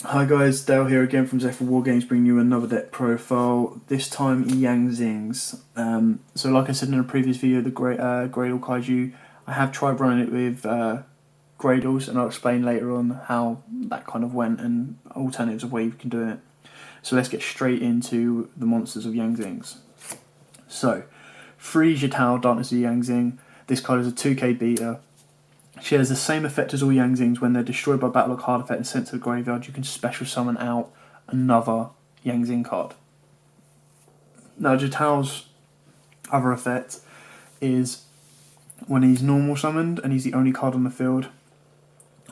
Hi guys, Dale here again from Zephyr Wargames, bringing you another deck profile. This time Yang Zings. So like I said in a previous video, the Gradle Kaiju, I have tried running it with Gradles, and I'll explain later on how that kind of went and alternatives of ways you can do it. So let's get straight into the monsters of Yang Zings. So, Freeze Your Tao, Darkness of Yang Zing. This card is a 2k beater. She has the same effect as all Yang Zings. When they're destroyed by battle or card effect and sent to the graveyard, you can special summon out another Yang Zing card. Now, Jitao's other effect is when he's normal summoned and he's the only card on the field,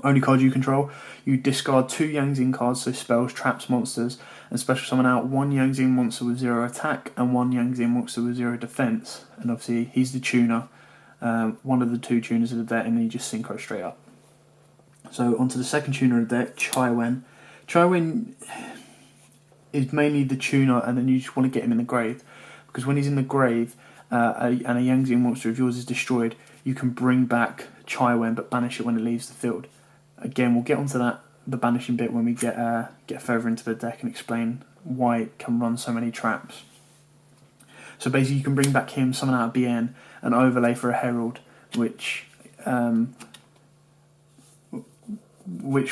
only card you control, you discard 2 Yang Zing cards, so spells, traps, monsters, and special summon out 1 Yang Zing monster with 0 attack and 1 Yang Zing monster with 0 defense. And obviously, he's the tuner. One of the 2 tuners of the deck, and then you just synchro straight up. So onto the second tuner of the deck, Chaiwen. Chaiwen is mainly the tuner, and then you just want to get him in the grave, because when he's in the grave and a Yang Zing monster of yours is destroyed, you can bring back Chaiwen but banish it when it leaves the field. Again, we'll get onto the banishing bit when we get further into the deck and explain why it can run so many traps. So basically, you can bring back him, summon out a BN, and overlay for a Herald, which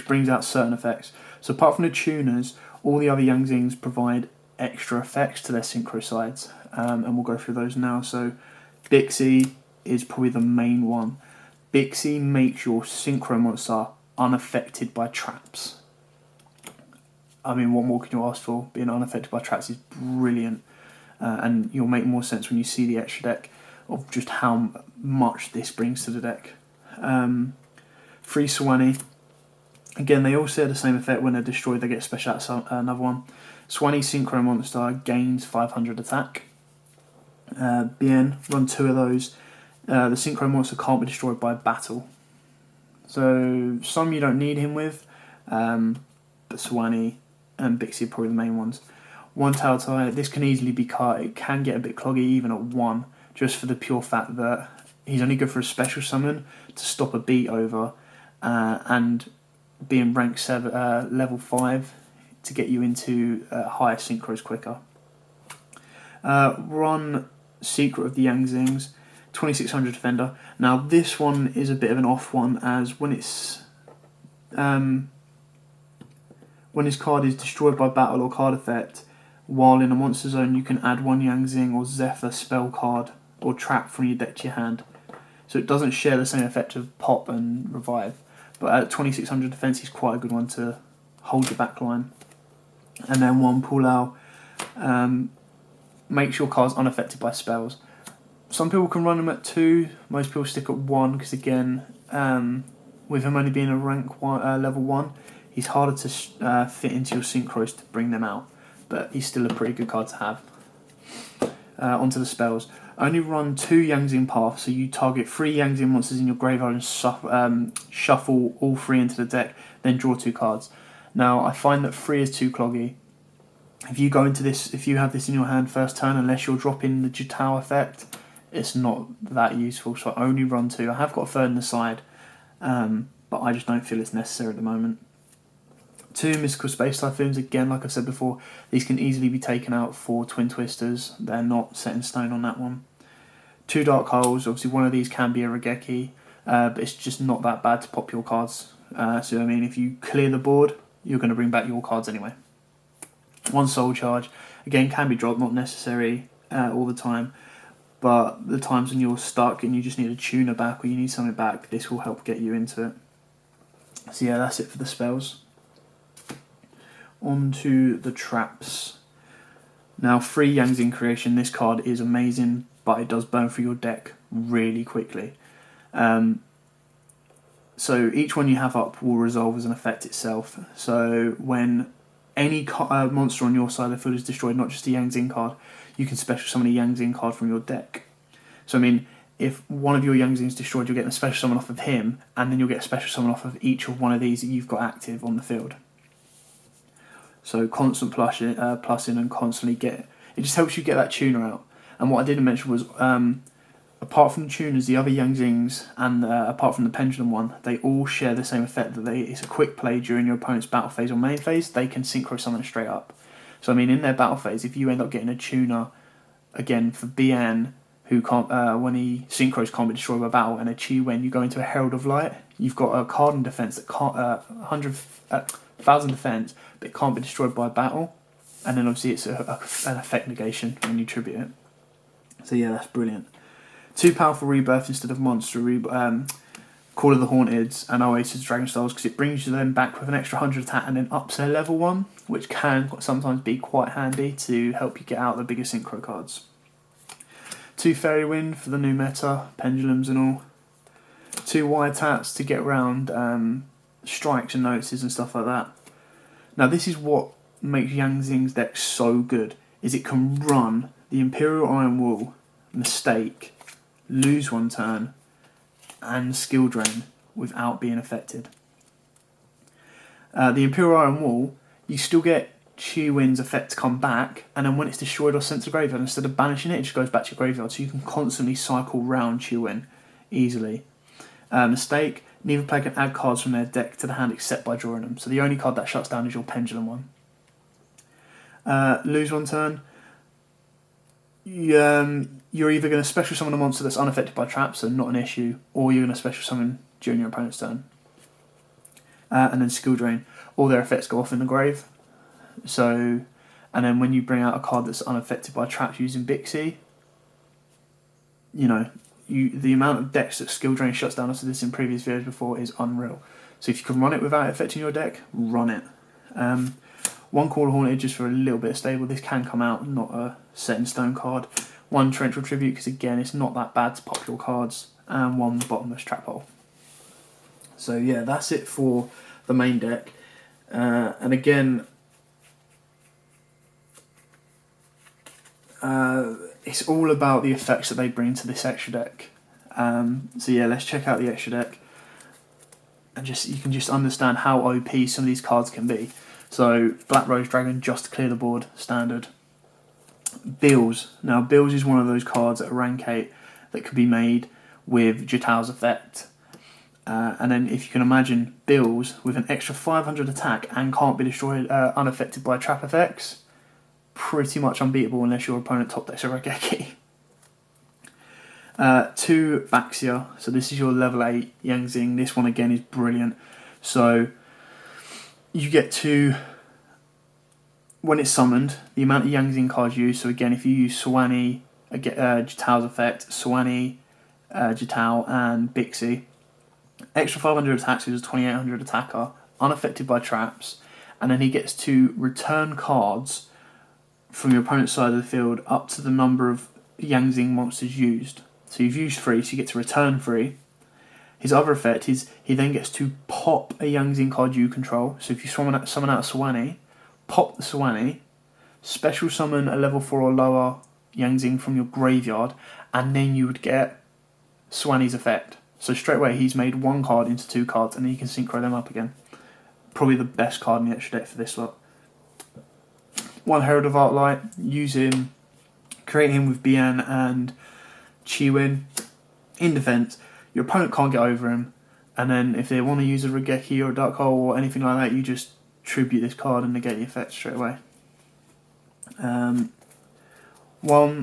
brings out certain effects. So apart from the tuners, all the other Yang Zings provide extra effects to their synchro sides, and we'll go through those now. So Bixie is probably the main one. Bixie makes your synchro monster unaffected by traps. I mean, what more can you ask for? Being unaffected by traps is brilliant. And you'll make more sense when you see the extra deck of just how much this brings to the deck. Free Swanee. Again, they all share the same effect. When they're destroyed, they get special out another one. Swanee Synchro Monster gains 500 attack. Bien, run 2 of those. The Synchro Monster can't be destroyed by battle. So some you don't need him with, but Swanee and Bixie are probably the main ones. 1 Tao Tai, this can easily be cut. It can get a bit cloggy even at 1, just for the pure fact that he's only good for a special summon to stop a beat over, and being ranked level 5 to get you into higher synchros quicker. Run Secret of the Yang Zings, 2600 defender. Now this one is a bit of an off one, as when it's when his card is destroyed by battle or card effect, while in a monster zone, you can add 1 Yang Zing or Zephyr spell card or trap from your deck to your hand. So it doesn't share the same effect of pop and revive. But at 2600 defense, he's quite a good one to hold your back line. And then 1 Pulao makes your cards unaffected by spells. Some people can run him at 2. Most people stick at 1 because, again, with him only being a level 1, he's harder to fit into your synchros to bring them out. But he's still a pretty good card to have. Onto the spells. Only run 2 Yang Zing paths, so you target 3 Yang Zing monsters in your graveyard and shuffle all 3 into the deck, then draw 2 cards. Now, I find that 3 is too cloggy. If you go into this, if you have this in your hand first turn, unless you're dropping the Jitao effect, it's not that useful, so I only run 2. I have got a third in the side, but I just don't feel it's necessary at the moment. 2 Mystical Space Typhoons, again, like I said before, these can easily be taken out for Twin Twisters. They're not set in stone on that one. 2 Dark Holes, obviously one of these can be a Regeki, but it's just not that bad to pop your cards. So, I mean, if you clear the board, you're going to bring back your cards anyway. 1 Soul Charge, again, can be dropped, not necessary all the time, but the times when you're stuck and you just need a tuner back or you need something back, this will help get you into it. So yeah, that's it for the spells. Onto the traps. Now, free Yang Zing creation. This card is amazing, but it does burn through your deck really quickly. So each one you have up will resolve as an effect itself. So when any monster on your side of the field is destroyed, not just a Yang Zing card, you can special summon a Yang Zing card from your deck. So I mean, if one of your Yang Zings is destroyed, you'll get a special summon off of him, and then you'll get a special summon off of each of one of these that you've got active on the field. So constant plussing and constantly it just helps you get that tuner out. And what I didn't mention was apart from the tuners, the other Yang Zings, and apart from the pendulum one, they all share the same effect that it's a quick play during your opponent's battle phase or main phase. They can synchro summon straight up. So I mean, in their battle phase, if you end up getting a tuner, again for BN, who can't when he synchros can't be destroyed by battle, and a Chi when you go into a Herald of Light, you've got a card in defense that can't 1,000 defense, but it can't be destroyed by battle, and then obviously it's an effect negation when you tribute it. So yeah, that's brilliant. 2 powerful rebirth instead of monster Call of the Haunteds and Oasis Dragon Styles, because it brings them back with an extra 100 attack and then ups their level 1, which can sometimes be quite handy to help you get out the bigger synchro cards. 2 Fairy Wind for the new meta, pendulums and all. 2 wide tats to get around strikes and notices and stuff like that. Now this is what makes Yang Zing's deck so good, is it can run the Imperial Iron Wool, Mistake, lose 1 turn, and skill drain without being affected. The Imperial Iron Wall, you still get Chi Win's effect to come back, and then when it's destroyed or sent to the graveyard, instead of banishing it, it just goes back to your graveyard, so you can constantly cycle round Chi Win easily. Mistake, neither player can add cards from their deck to the hand except by drawing them, so the only card that shuts down is your pendulum one. Lose 1 turn, you're either going to special summon a monster that's unaffected by traps, so not an issue, or you're going to special summon during your opponent's turn. And then skill drain, all their effects go off in the grave. So, and then when you bring out a card that's unaffected by traps using Bixie, you know, the amount of decks that skill drain shuts down, after this in previous videos before, is unreal. So if you can run it without affecting your deck, run it. 1 Call of Haunted just for a little bit of stable. This can come out, not a set in stone card. 1 Torrential Tribute, because again, it's not that bad to pop your cards. And 1 Bottomless Trap Hole. So yeah, that's it for the main deck. And again, it's all about the effects that they bring to this extra deck. So yeah, let's check out the extra deck, and you can just understand how OP some of these cards can be. So Black Rose Dragon, just to clear the board, standard. Bills. Now Bills is one of those cards at rank 8 that could be made with Jitao's effect. And then if you can imagine Bills with an extra 500 attack and can't be destroyed unaffected by trap effects, pretty much unbeatable unless your opponent top decks a Regeki. 2 Baxia, so this is your level 8 Yang Zing. This one again is brilliant. So you get to, when it's summoned, the amount of Yang Zing cards used. So again, if you use Swanee, Jitao's effect, Swanee, Jitao and Bixie, extra 500 attacks is a 2800 attacker, unaffected by traps, and then he gets to return cards from your opponent's side of the field up to the number of Yang Zing monsters used. So you've used 3, so you get to return 3. His other effect is he then gets to pop a Yang Zing card you control. So if you summon out a Swanee, pop the Swanee, special summon a level 4 or lower Yang Zing from your graveyard, and then you would get Swanee's effect. So straight away he's made 1 card into 2 cards, and then you can synchro them up again. Probably the best card in the extra deck for this lot. 1 Herald of Arclight, use him, create him with BN and Chi Win. In defense, your opponent can't get over him, and then if they want to use a Regeki or a Dark Hole or anything like that, you just tribute this card and negate the effect straight away. 1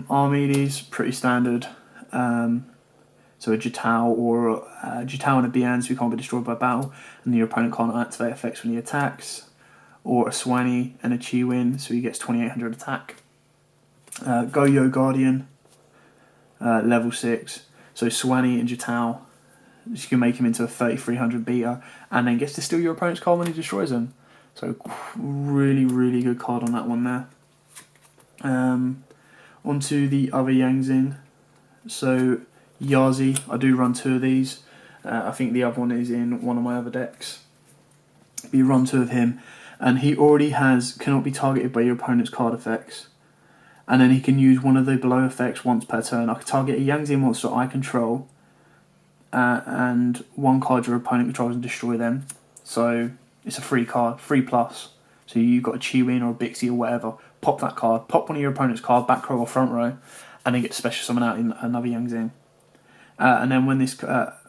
Archimedes, pretty standard. So a Jitao or Jitao and a BN, so he can't be destroyed by battle, and your opponent can't activate effects when he attacks. Or a Swanee and a Chi Win, so he gets 2800 attack. Yugioh Guardian, level 6. So Swanee and Jitao, you can make him into a 3300 beta, and then gets to steal your opponent's card when he destroys them. So really, really good card on that one there. Onto the other Yang Zing. So Yazi, I do run 2 of these. I think the other one is in one of my other decks. But you run 2 of him, and he already cannot be targeted by your opponent's card effects. And then he can use one of the below effects once per turn. I can target a Yang Zing monster I control, and 1 card your opponent controls and destroy them. So it's a free card, 3+. So you've got a Chi Win or a Bixie or whatever. Pop that card, pop one of your opponent's card, back row or front row, and then get special summon out in another Yang Zing. And then when this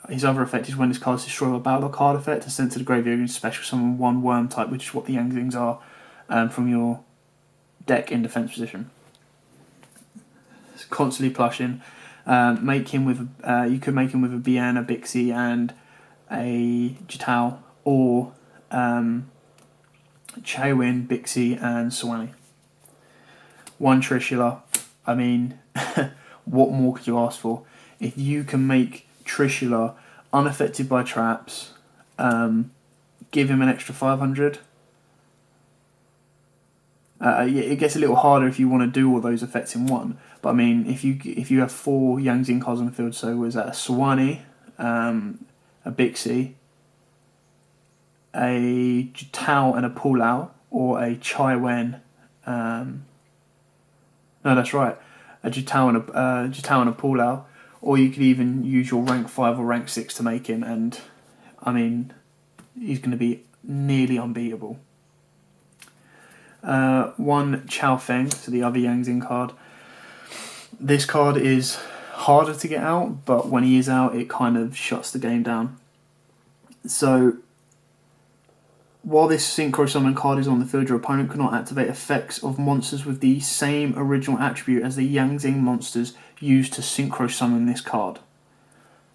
his other effect is when this card is destroyed by battle or card effect and sent to the graveyard, you can special summon one worm type, which is what the Yang Zings are, from your deck in defense position. It's constantly plushing. Make him with you could make him with a Bian, a Bixie, and a Jitao, or Chaewin, Bixie, and Swanee. One Trishula. I mean, what more could you ask for? If you can make Trishula unaffected by traps, give him an extra 500. It gets a little harder if you want to do all those effects in one. But I mean, if you have 4 Yang Zing cards on the field, so was that a Swanee, a Bixie, a Jitao and a Pulao, or a Chai Wen? No, that's right, a Jitao and a Pulao, or you could even use your rank 5 or rank 6 to make him, and I mean, he's going to be nearly unbeatable. One Chao Feng, so the other Yang Zing card. This card is harder to get out, but when he is out, it kind of shuts the game down. So, while this Synchro Summon card is on the field, your opponent cannot activate effects of monsters with the same original attribute as the Yang Zing monsters used to Synchro Summon this card.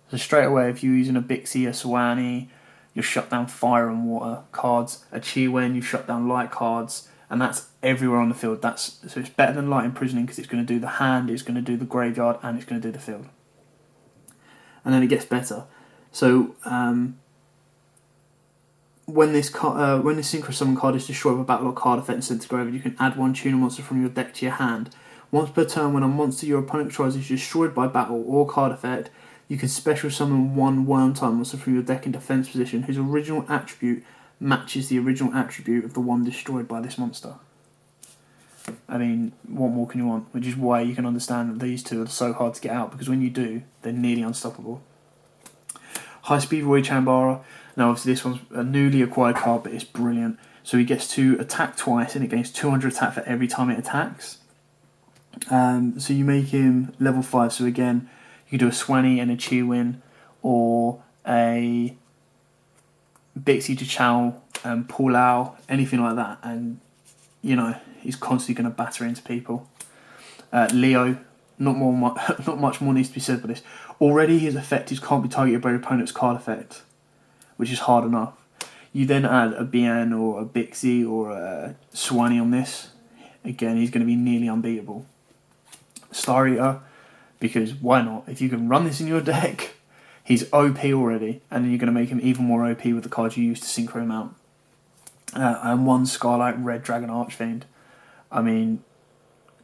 So straight away, if you're using a Bixie, a Swanee, you shut down fire and water cards. A Chi-Wen, you shut down light cards. And that's everywhere on the field. So it's better than Light Imprisoning because it's going to do the hand, it's going to do the graveyard, and it's going to do the field. And then it gets better. So when this Synchro Summon card is destroyed by battle or card effect and sent to graveyard, you can add 1 tuner monster from your deck to your hand. Once per turn, when a monster your opponent controls is destroyed by battle or card effect, you can special summon 1 worm type monster from your deck in defense position whose original attribute matches the original attribute of the one destroyed by this monster. I mean, what more can you want? Which is why you can understand that these two are so hard to get out, because when you do, they're nearly unstoppable. High Speed Roy Chambara. Now obviously this one's a newly acquired card, but it's brilliant. So he gets to attack twice and it gains 200 attack for every time it attacks. So you make him level 5, so again, you can do a Swanee and a Chi-Win, or a Bixie, Jitao, Pulao, anything like that, and you know he's constantly going to batter into people. Leo, not much more needs to be said for this. Already his effectives can't be targeted by your opponent's card effect, which is hard enough. You then add a Bian or a Bixie or a Swanee on this, again he's going to be nearly unbeatable. Star Eater, because why not? If you can run this in your deck, he's OP already, and then you're going to make him even more OP with the cards you use to synchro him out. And 1 Scarlight Red Dragon Archfiend. I mean,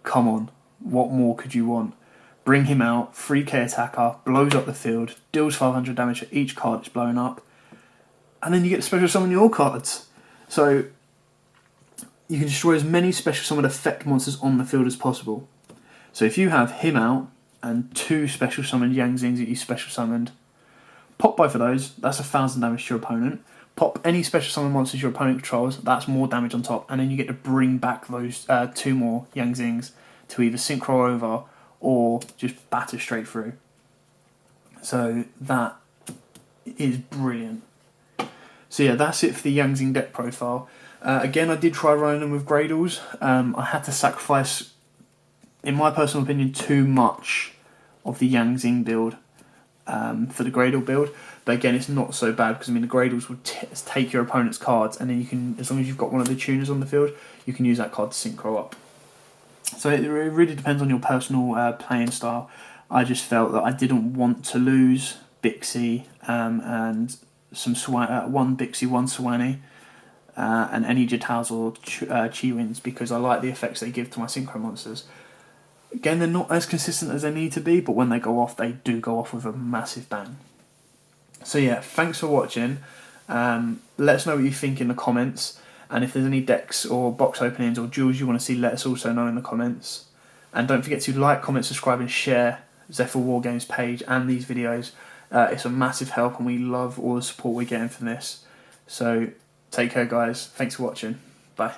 come on, what more could you want? Bring him out, 3k attacker, blows up the field, deals 500 damage for each card it's blown up, and then you get to special summon your cards. So you can destroy as many special summoned effect monsters on the field as possible. So if you have him out and 2 special summoned Yang Zings that you special summoned, pop both of those, that's 1,000 damage to your opponent. Pop any special summon monsters your opponent controls, that's more damage on top, and then you get to bring back those 2 more Yang Zings to either synchro over or just batter straight through. So that is brilliant. So yeah, that's it for the Yang Zing deck profile. Again, I did try running them with Gradles. I had to sacrifice, in my personal opinion, too much of the Yang Zing build for the Gradle build. But again, it's not so bad because I mean the Gradles will take your opponent's cards, and then you can, as long as you've got one of the tuners on the field, you can use that card to synchro up. So it really depends on your personal playing style. I just felt that I didn't want to lose Bixie and some one Bixie, one Swanee, and any Jitaos or Chi-Wins, because I like the effects they give to my synchro monsters. Again, they're not as consistent as they need to be, but when they go off, they do go off with a massive bang. So yeah, thanks for watching. Let us know what you think in the comments, and if there's any decks or box openings or duels you want to see, let us also know in the comments. And don't forget to like, comment, subscribe and share Zephyr Wargames page and these videos. It's a massive help and we love all the support we're getting from this. So take care guys, thanks for watching, bye.